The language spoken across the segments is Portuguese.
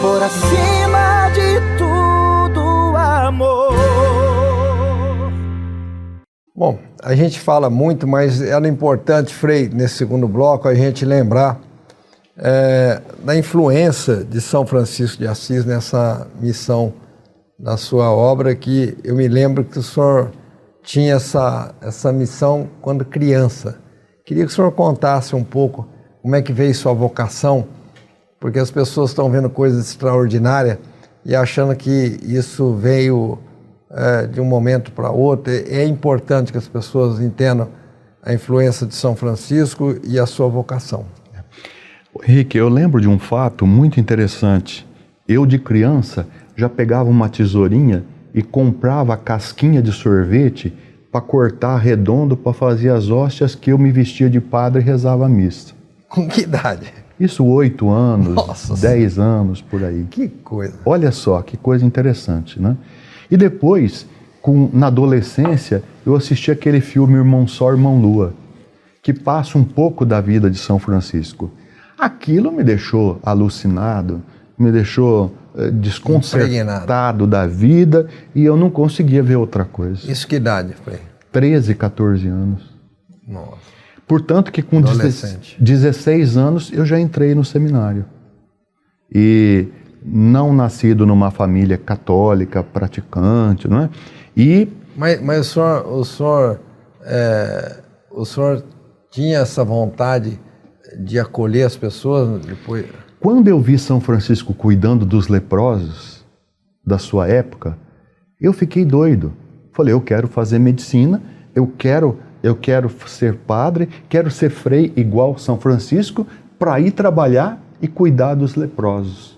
por acima de tudo, amor. Bom, a gente fala muito, mas era importante, Frei, nesse segundo bloco, a gente lembrar da influência de São Francisco de Assis nessa missão da sua obra, que eu me lembro que o senhor tinha essa missão quando criança. Queria que o senhor contasse um pouco como é que veio sua vocação, porque as pessoas estão vendo coisas extraordinárias e achando que isso veio de um momento para outro. É importante que as pessoas entendam a influência de São Francisco e a sua vocação. Henrique, eu lembro de um fato muito interessante. Eu, de criança, já pegava uma tesourinha e comprava a casquinha de sorvete para cortar redondo para fazer as hóstias que eu me vestia de padre e rezava a missa. Com que idade? Isso 8 anos, Nossa 10 anos, por aí. Que coisa. Olha só, que coisa interessante, né? E depois, na adolescência, eu assisti aquele filme Irmão Sol, Irmão Lua, que passa um pouco da vida de São Francisco. Aquilo me deixou alucinado, me deixou desconcertado da vida, e eu não conseguia ver outra coisa. Isso que idade foi? 13, 14 anos. Nossa. Portanto que com 16 anos eu já entrei no seminário. E não nascido numa família católica, praticante, não é? Mas o senhor tinha essa vontade de acolher as pessoas depois? Quando eu vi São Francisco cuidando dos leprosos da sua época, eu fiquei doido. Falei, eu quero fazer medicina, eu quero ser padre, quero ser frei igual São Francisco para ir trabalhar e cuidar dos leprosos.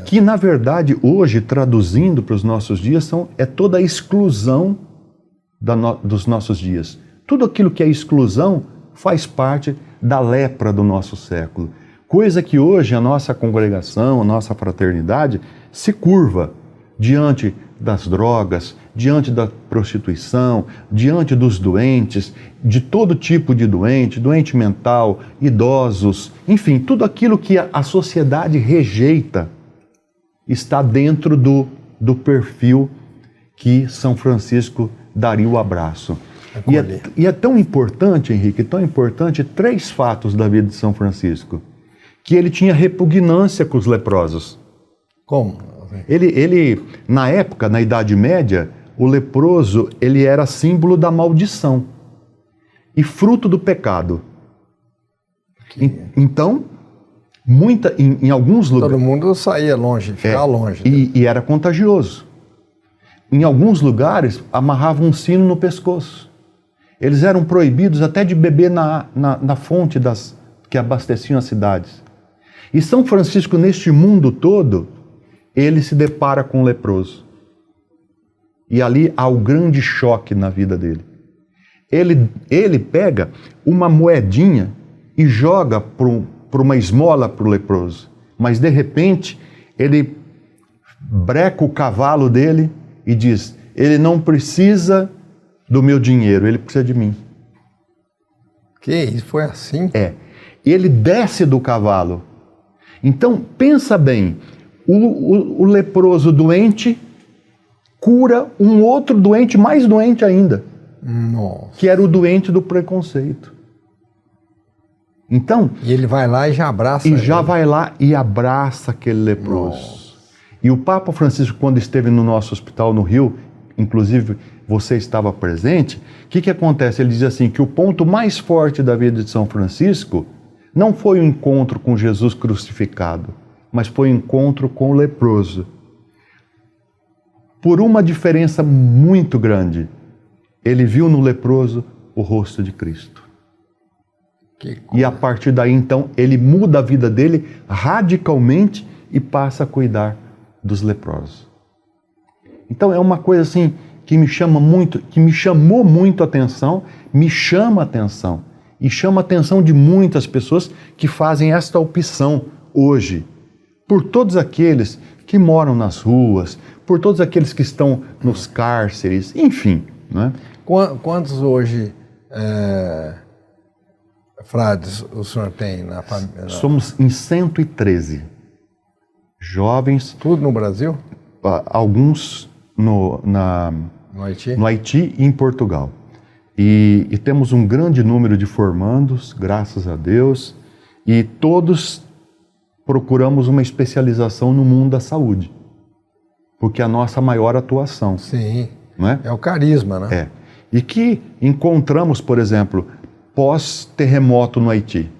Que na verdade hoje, traduzindo para os nossos dias, é toda a exclusão dos nossos dias. Tudo aquilo que é exclusão faz parte da lepra do nosso século. Coisa que hoje a nossa congregação, a nossa fraternidade se curva diante das drogas, diante da prostituição, diante dos doentes, de todo tipo de doente mental, idosos, enfim, tudo aquilo que a sociedade rejeita está dentro do perfil que São Francisco daria o abraço. E é tão importante, Henrique, tão importante, 3 fatos da vida de São Francisco. Que ele tinha repugnância com os leprosos. Como? Ele, na época, na Idade Média, o leproso, ele era símbolo da maldição e fruto do pecado. Então, em alguns lugares... Todo mundo saía longe, ficava longe. E era contagioso. Em alguns lugares, amarravam um sino no pescoço. Eles eram proibidos até de beber na fonte que abasteciam as cidades. E São Francisco, neste mundo todo, ele se depara com um leproso. E ali há o grande choque na vida dele. Ele pega uma moedinha e joga por uma esmola para o leproso. Mas, de repente, ele breca o cavalo dele e diz, ele não precisa do meu dinheiro, ele precisa de mim. Que isso, foi assim? Ele desce do cavalo. Então, pensa bem, o leproso doente cura um outro doente, mais doente ainda. Nossa. Que era o doente do preconceito. Então... E ele vai lá e já abraça vai lá e abraça aquele leproso. Nossa. E o Papa Francisco, quando esteve no nosso hospital no Rio, inclusive você estava presente, o que acontece? Ele diz assim, que o ponto mais forte da vida de São Francisco não foi o encontro com Jesus crucificado, mas foi o encontro com o leproso. Por uma diferença muito grande, ele viu no leproso o rosto de Cristo. E a partir daí, então, ele muda a vida dele radicalmente e passa a cuidar dos leprosos. Então é uma coisa assim que me chamou muito a atenção, me chama a atenção. E chama a atenção de muitas pessoas que fazem esta opção hoje. Por todos aqueles que moram nas ruas, por todos aqueles que estão nos cárceres, enfim. Né? Quantos hoje frades o senhor tem na família? Somos em 113. jovens. Tudo no Brasil? Alguns no Haiti? No Haiti e em Portugal. E temos um grande número de formandos, graças a Deus, e todos procuramos uma especialização no mundo da saúde, porque é a nossa maior atuação. Sim, não é? É o carisma, né? É. E que encontramos, por exemplo, pós-terremoto no Haiti.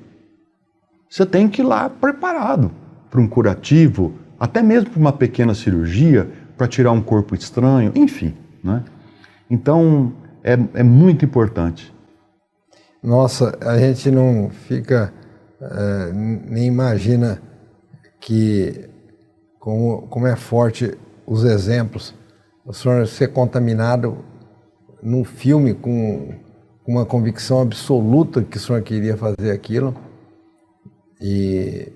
Você tem que ir lá preparado para um curativo, até mesmo para uma pequena cirurgia, para tirar um corpo estranho, enfim. Né? Então, é muito importante. Nossa, a gente não fica, nem imagina como é forte os exemplos. O senhor ser contaminado num filme com uma convicção absoluta que o senhor queria fazer aquilo. E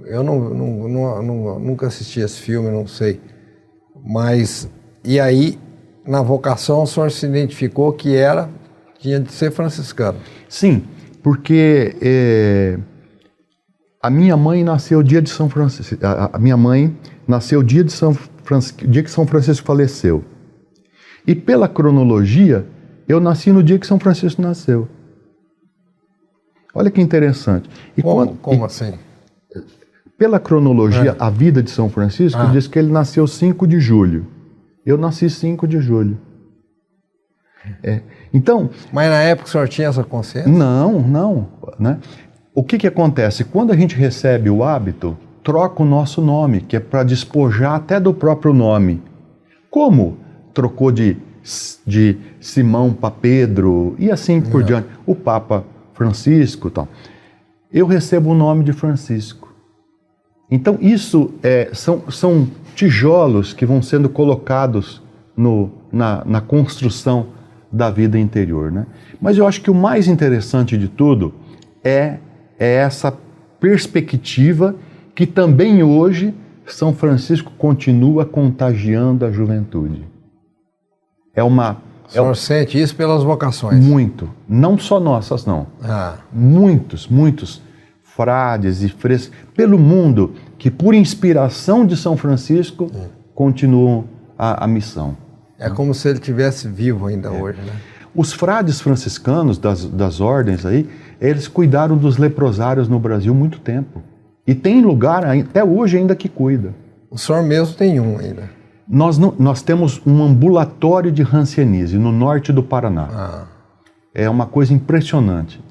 eu nunca assisti esse filme, não sei. Mas, e aí, na vocação, o senhor se identificou que tinha de ser franciscano. Sim, porque a minha mãe nasceu dia de São Francisco. A minha mãe nasceu dia que São Francisco faleceu. E pela cronologia, eu nasci no dia que São Francisco nasceu. Olha que interessante. E como assim? Pela cronologia, a vida de São Francisco diz que ele nasceu 5 de julho. Eu nasci 5 de julho. Então... Mas na época o senhor tinha essa consciência? Não. Né? O que acontece? Quando a gente recebe o hábito, troca o nosso nome, que é para despojar até do próprio nome. Como trocou de Simão para Pedro e assim por diante. O Papa Francisco e tal. Eu recebo o nome de Francisco. Então isso são tijolos que vão sendo colocados na construção da vida interior. Né? Mas eu acho que o mais interessante de tudo é essa perspectiva que também hoje São Francisco continua contagiando a juventude. O senhor sente isso pelas vocações? Muito. Não só nossas, não. Muitos frades e freiras pelo mundo que, por inspiração de São Francisco, continuam a missão. É como se ele estivesse vivo ainda hoje, né? Os frades franciscanos das ordens aí, eles cuidaram dos leprosários no Brasil muito tempo. E tem lugar até hoje ainda que cuida. O senhor mesmo tem um ainda. Nós temos um ambulatório de Hanseníase no norte do Paraná. É uma coisa impressionante.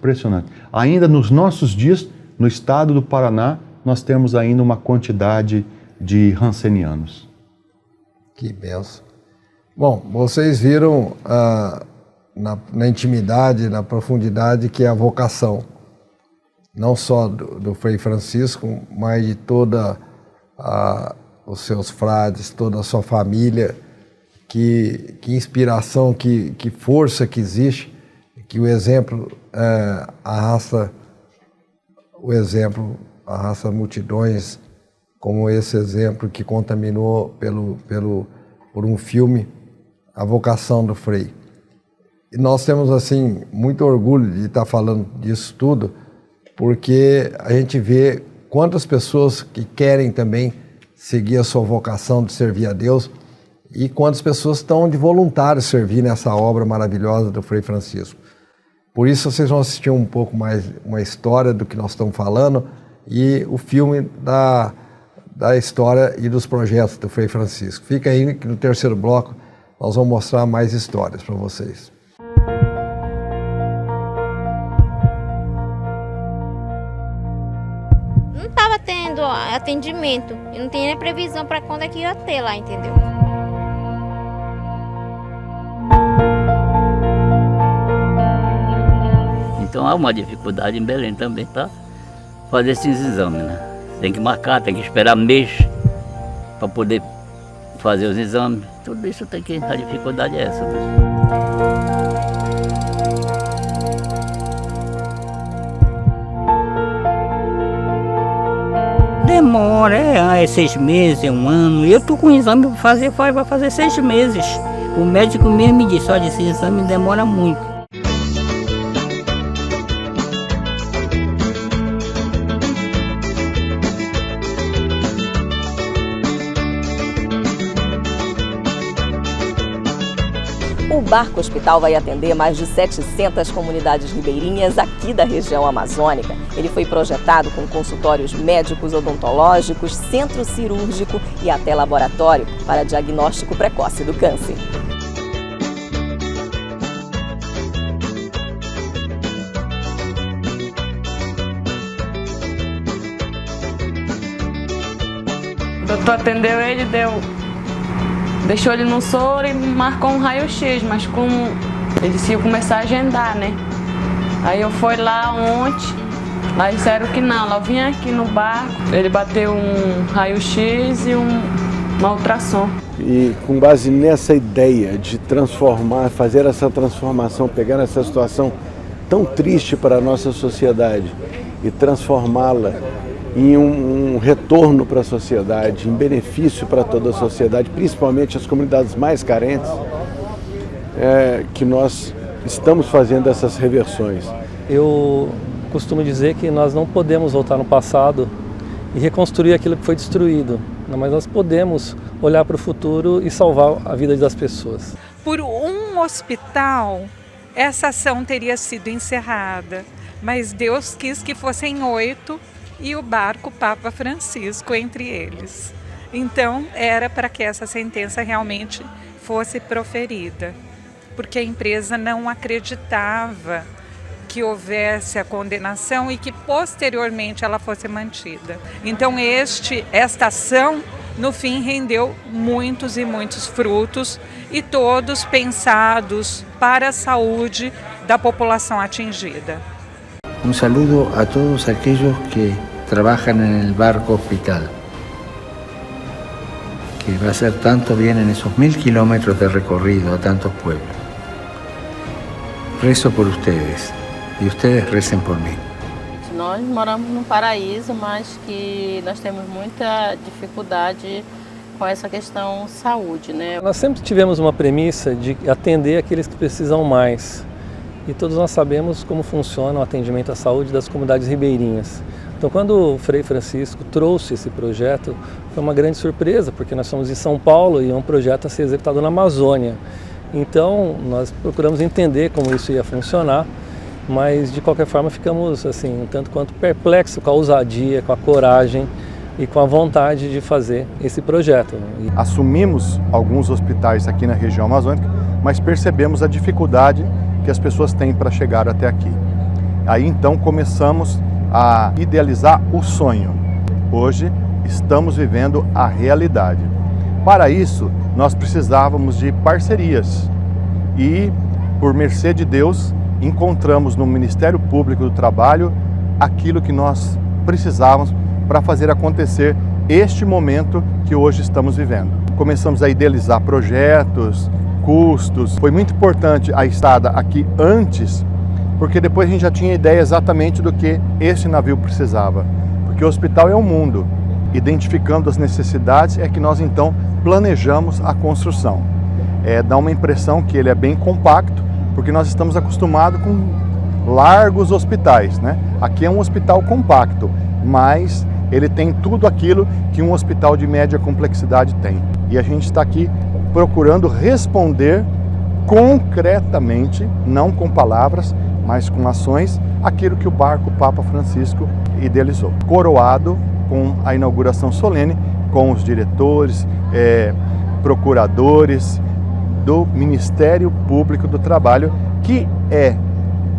Ainda nos nossos dias, no estado do Paraná, nós temos ainda uma quantidade de hansenianos. Que benção. Bom, vocês viram na intimidade, na profundidade que é a vocação, não só do Frei Francisco, mas de toda os seus frades, toda a sua família, que inspiração, que força que existe, que o exemplo arrasta multidões, como esse exemplo que contaminou por um filme a vocação do Frei. E nós temos, assim, muito orgulho de estar falando disso tudo, porque a gente vê quantas pessoas que querem também seguir a sua vocação de servir a Deus e quantas pessoas estão de voluntário servir nessa obra maravilhosa do Frei Francisco. Por isso vocês vão assistir um pouco mais uma história do que nós estamos falando e o filme da história e dos projetos do Frei Francisco. Fica aí que no terceiro bloco nós vamos mostrar mais histórias para vocês. Não estava tendo atendimento e não tinha nem previsão para quando é que ia ter lá, entendeu? Então há uma dificuldade em Belém também para fazer esses exames, né? Tem que marcar, tem que esperar mês para poder fazer os exames. Tudo isso a dificuldade é essa mesmo. Demora, é 6 meses, é 1 ano. Eu tô com o exame para fazer, vai fazer 6 meses. O médico mesmo me disse, olha, esse exame demora muito. barco hospital vai atender mais de 700 comunidades ribeirinhas aqui da região amazônica. Ele foi projetado com consultórios médicos, odontológicos, centro cirúrgico e até laboratório para diagnóstico precoce do câncer. O doutor atendeu ele, deixou ele no soro e marcou um raio-x, mas como ele disse que ia começar a agendar, né? Aí eu fui lá ontem, lá disseram que não, eu vim aqui no barco, ele bateu um raio-x e uma ultrassom. E com base nessa ideia de transformar, fazer essa transformação, pegar essa situação tão triste para a nossa sociedade e transformá-la em um retorno para a sociedade, em benefício para toda a sociedade, principalmente as comunidades mais carentes, que nós estamos fazendo essas reversões. Eu costumo dizer que nós não podemos voltar no passado e reconstruir aquilo que foi destruído, mas nós podemos olhar para o futuro e salvar a vida das pessoas. Por um hospital, essa ação teria sido encerrada, mas Deus quis que fossem 8 e o barco Papa Francisco entre eles. Então, era para que essa sentença realmente fosse proferida, porque a empresa não acreditava que houvesse a condenação e que posteriormente ela fosse mantida. Então, esta ação, no fim, rendeu muitos e muitos frutos e todos pensados para a saúde da população atingida. Un saludo a todos aquellos que trabajan en el barco hospital, que va a hacer tanto bien en esos 1000 kilómetros de recorrido a tantos pueblos. Rezo por ustedes y ustedes recen por mí. Nós moramos num paraíso, mas que nós temos muita dificuldade com essa questão saúde, né? Nós sempre tivemos uma premissa de atender aqueles que precisam mais. E todos nós sabemos como funciona o atendimento à saúde das comunidades ribeirinhas. Então, quando o Frei Francisco trouxe esse projeto, foi uma grande surpresa, porque nós somos de São Paulo e é um projeto a ser executado na Amazônia. Então, nós procuramos entender como isso ia funcionar, mas de qualquer forma ficamos assim, um tanto quanto perplexos com a ousadia, com a coragem e com a vontade de fazer esse projeto. Assumimos alguns hospitais aqui na região amazônica, mas percebemos a dificuldade que as pessoas têm para chegar até aqui. Aí então começamos a idealizar o sonho. Hoje estamos vivendo a realidade. Para isso, nós precisávamos de parcerias e, por mercê de Deus, encontramos no Ministério Público do Trabalho aquilo que nós precisávamos para fazer acontecer este momento que hoje estamos vivendo. Começamos a idealizar projetos, custos. Foi muito importante a estada aqui antes, porque depois a gente já tinha ideia exatamente do que esse navio precisava. Porque o hospital é um mundo. Identificando as necessidades é que nós então planejamos a construção. Dá uma impressão que ele é bem compacto, porque nós estamos acostumados com largos hospitais, né? Aqui é um hospital compacto, mas ele tem tudo aquilo que um hospital de média complexidade tem. E a gente está aqui procurando responder concretamente, não com palavras, mas com ações, aquilo que o barco Papa Francisco idealizou. Coroado com a inauguração solene, com os diretores, procuradores do Ministério Público do Trabalho, que é,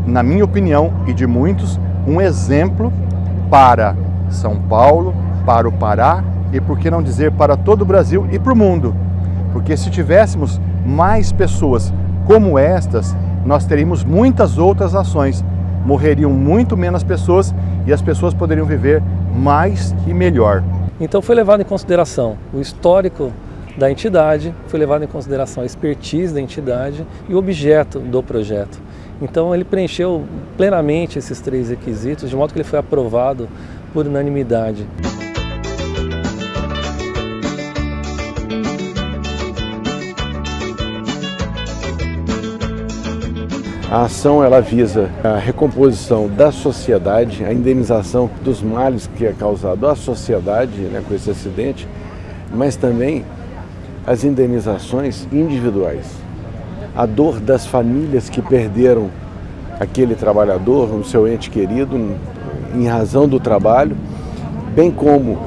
na minha opinião e de muitos, um exemplo para São Paulo, para o Pará e, por que não dizer, para todo o Brasil e para o mundo. Porque se tivéssemos mais pessoas como estas, nós teríamos muitas outras ações. Morreriam muito menos pessoas e as pessoas poderiam viver mais e melhor. Então foi levado em consideração o histórico da entidade, foi levado em consideração a expertise da entidade e o objeto do projeto. Então ele preencheu plenamente esses 3 requisitos, de modo que ele foi aprovado por unanimidade. A ação ela visa a recomposição da sociedade, a indenização dos males que é causado à sociedade, né, com esse acidente, mas também as indenizações individuais. a dor das famílias que perderam aquele trabalhador, o seu ente querido, em razão do trabalho, bem como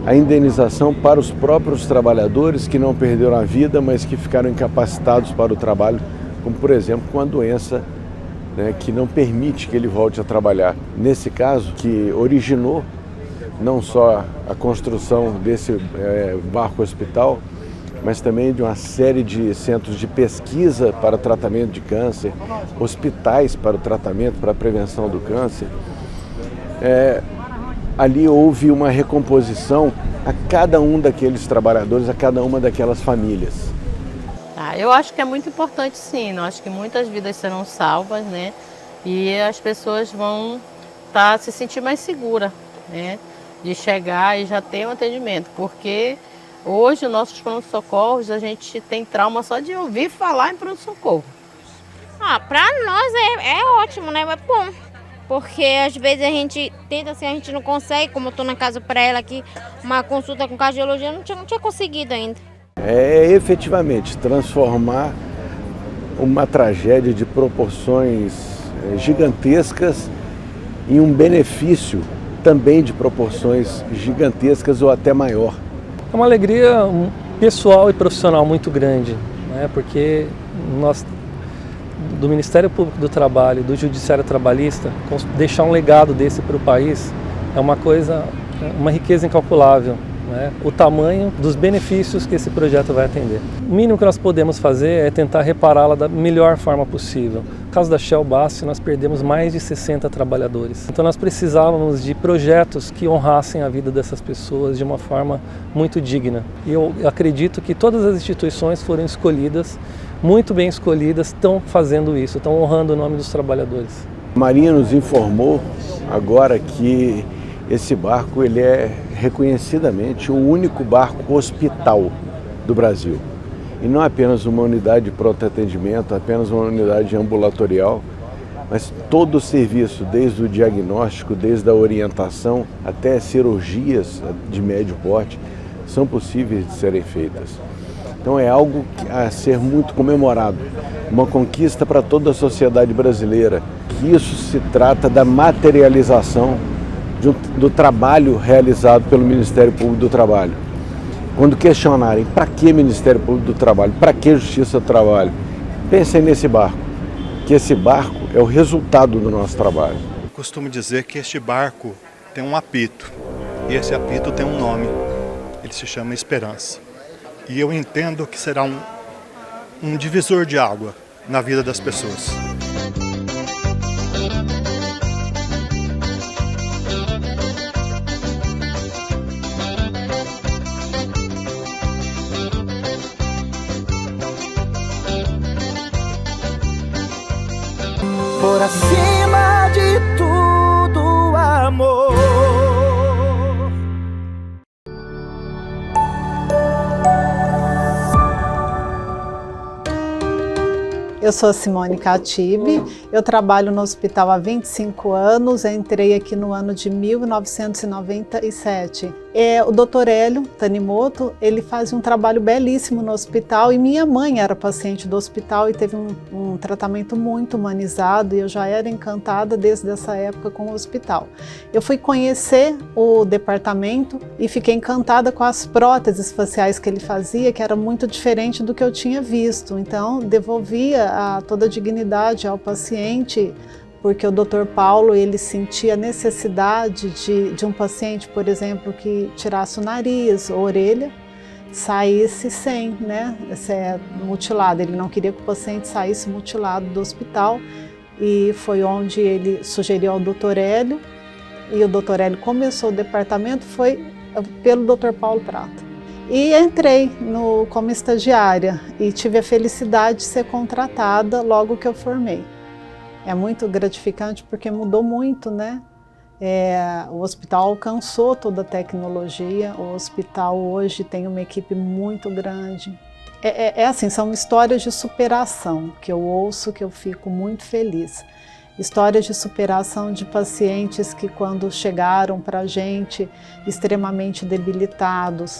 a indenização para os próprios trabalhadores que não perderam a vida, mas que ficaram incapacitados para o trabalho, como por exemplo com a doença, né, que não permite que ele volte a trabalhar. Nesse caso, que originou não só a construção desse barco-hospital, mas também de uma série de centros de pesquisa para o tratamento de câncer, hospitais para o tratamento, para a prevenção do câncer. Ali houve uma recomposição a cada um daqueles trabalhadores, a cada uma daquelas famílias. Eu acho que é muito importante, sim. Eu acho que muitas vidas serão salvas, né? E as pessoas vão se sentir mais seguras, né? De chegar e já ter um atendimento, porque hoje, os nossos pronto-socorros, a gente tem trauma só de ouvir falar em pronto-socorro. Pra nós é ótimo, né? É bom. Porque às vezes a gente tenta, assim, a gente não consegue, como eu estou na casa para ela aqui, uma consulta com cardiologia, não tinha conseguido ainda. Efetivamente transformar uma tragédia de proporções gigantescas em um benefício também de proporções gigantescas ou até maior. É uma alegria pessoal e profissional muito grande, né? Porque nós, do Ministério Público do Trabalho, do Judiciário Trabalhista, deixar um legado desse para o país é uma coisa, uma riqueza incalculável, né? O tamanho dos benefícios que esse projeto vai atender. O mínimo que nós podemos fazer é tentar repará-la da melhor forma possível. No caso da Shell Basf, nós perdemos mais de 60 trabalhadores. Então nós precisávamos de projetos que honrassem a vida dessas pessoas de uma forma muito digna. E eu acredito que todas as instituições foram escolhidas, muito bem escolhidas, estão fazendo isso, estão honrando o nome dos trabalhadores. A Marinha nos informou agora que esse barco ele é reconhecidamente o único barco hospital do Brasil. E não apenas uma unidade de pronto atendimento, apenas uma unidade ambulatorial, mas todo o serviço, desde o diagnóstico, desde a orientação até cirurgias de médio porte, são possíveis de serem feitas. Então é algo a ser muito comemorado, uma conquista para toda a sociedade brasileira, que isso se trata da materialização do trabalho realizado pelo Ministério Público do Trabalho. Quando questionarem para que Ministério Público do Trabalho, para que Justiça do Trabalho, pensem nesse barco, que esse barco é o resultado do nosso trabalho. Eu costumo dizer que este barco tem um apito, e esse apito tem um nome, ele se chama Esperança. E eu entendo que será um divisor de água na vida das pessoas. Por acima de tudo, amor. Eu sou Simone Catibe, eu trabalho no hospital há 25 anos, entrei aqui no ano de 1997. O Dr. Hélio Tanimoto, ele fazia um trabalho belíssimo no hospital e minha mãe era paciente do hospital e teve um tratamento muito humanizado e eu já era encantada desde essa época com o hospital. Eu fui conhecer o departamento e fiquei encantada com as próteses faciais que ele fazia, que era muito diferente do que eu tinha visto, então devolvia toda a dignidade ao paciente, porque o Dr. Paulo ele sentia a necessidade de um paciente, por exemplo, que tirasse o nariz, a orelha, saísse sem, né, ser mutilado. Ele não queria que o paciente saísse mutilado do hospital e foi onde ele sugeriu ao Dr. Hélio e o Dr. Hélio começou o departamento, foi pelo Dr. Paulo Prata. E entrei como estagiária e tive a felicidade de ser contratada logo que eu formei. É muito gratificante porque mudou muito, né? O hospital alcançou toda a tecnologia, o hospital hoje tem uma equipe muito grande. Assim, são histórias de superação que eu ouço, que eu fico muito feliz. histórias de superação de pacientes que quando chegaram para a gente extremamente debilitados.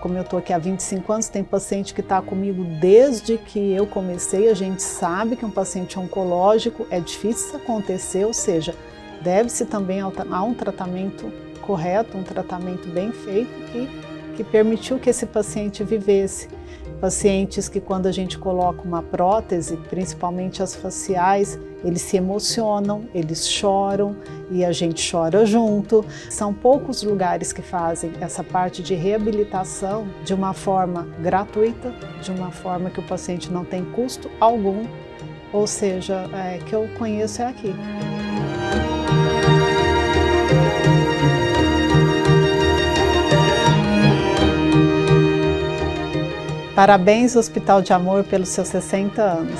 Como eu estou aqui há 25 anos, tem paciente que está comigo desde que eu comecei. A gente sabe que um paciente oncológico é difícil isso acontecer, ou seja, deve-se também a um tratamento correto, um tratamento bem feito que permitiu que esse paciente vivesse. Pacientes que quando a gente coloca uma prótese, principalmente as faciais, eles se emocionam, eles choram e a gente chora junto. São poucos lugares que fazem essa parte de reabilitação de uma forma gratuita, de uma forma que o paciente não tem custo algum, ou seja, que eu conheço é aqui. Parabéns, Hospital de Amor, pelos seus 60 anos.